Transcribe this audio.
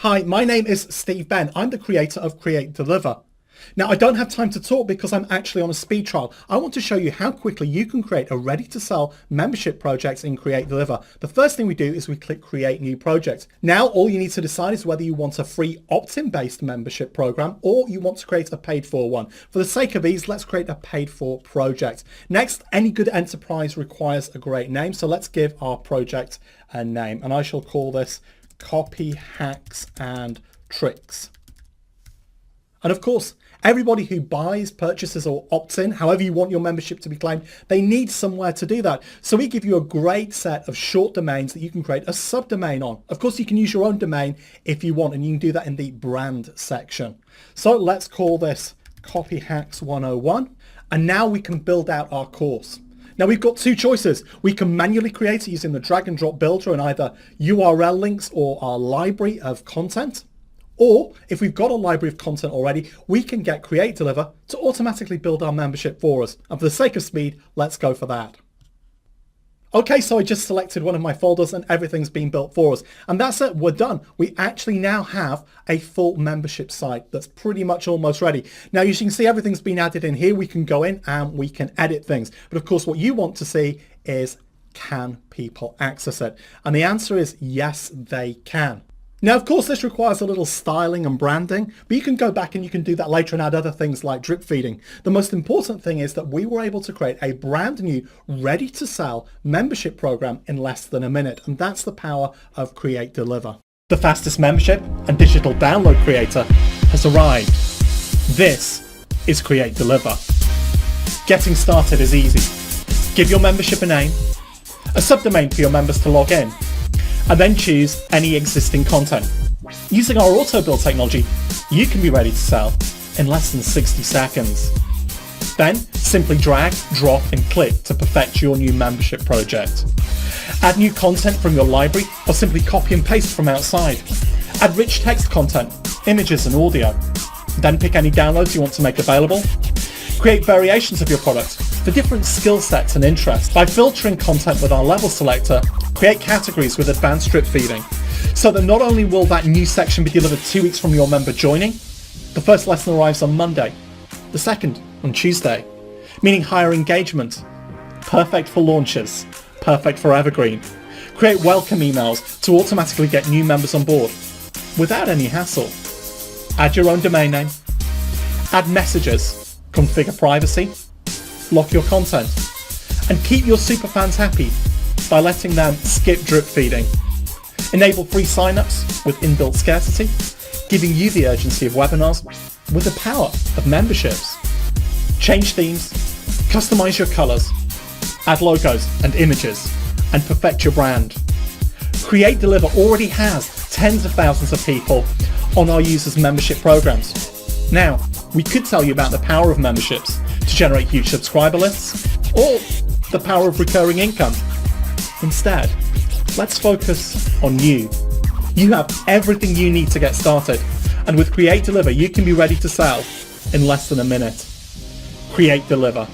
Hi, my name is Steve Ben. I'm the creator of Create Deliver. Now, I don't have time to talk because I'm actually on a speed trial. I want to show you how quickly you can create a ready-to-sell membership project in Create Deliver. The first thing we do is we click Create New Project. Now, all you need to decide is whether you want a free opt-in based membership program or you want to create a paid-for one. For the sake of ease, let's create a paid-for project. Next, any good enterprise requires a great name, so let's give our project a name, and I shall call this Copy Hacks and Tricks. And of course, everybody who buys, purchases or opts in, however you want your membership to be claimed, they need somewhere to do that. So we give you a great set of short domains that you can create a subdomain on. Of course, you can use your own domain if you want, and you can do that in the brand section. So let's call this Copy Hacks 101. And now we can build out our course. Now we've got two choices. We can manually create it using the drag and drop builder and either URL links or our library of content. Or if we've got a library of content already, we can get Create Deliver to automatically build our membership for us. And for the sake of speed, let's go for that. Okay, so I just selected one of my folders and everything's been built for us. And that's it, we're done. We actually now have a full membership site that's pretty much almost ready. Now, as you can see, everything's been added in here. We can go in and we can edit things. But of course, what you want to see is, can people access it? And the answer is yes, they can. Now, of course, this requires a little styling and branding, but you can go back and you can do that later and add other things like drip feeding. The most important thing is that we were able to create a brand new, ready-to-sell membership program in less than a minute, and that's the power of Create Deliver. The fastest membership and digital download creator has arrived. This is Create Deliver. Getting started is easy. Give your membership a name, a subdomain for your members to log in, and then choose any existing content. Using our auto build technology, you can be ready to sell in less than 60 seconds. Then simply drag, drop and click to perfect your new membership project. Add new content from your library or simply copy and paste from outside. Add rich text content, images and audio. Then pick any downloads you want to make available. Create variations of your product for different skill sets and interests. By filtering content with our level selector, create categories with advanced drip feeding, so that not only will that new section be delivered 2 weeks from your member joining, the first lesson arrives on Monday, the second on Tuesday, meaning higher engagement, perfect for launches, perfect for evergreen. Create welcome emails to automatically get new members on board without any hassle. Add your own domain name, add messages, configure privacy, lock your content, and keep your superfans happy by letting them skip drip feeding. Enable free signups with inbuilt scarcity, giving you the urgency of webinars with the power of memberships. Change themes, customize your colors, add logos and images, and perfect your brand. Create Deliver already has tens of thousands of people on our users' membership programs. Now, we could tell you about the power of memberships to generate huge subscriber lists, or the power of recurring income. Instead, let's focus on you. You have everything you need to get started, and with Create Deliver, you can be ready to sell in less than a minute. Create Deliver.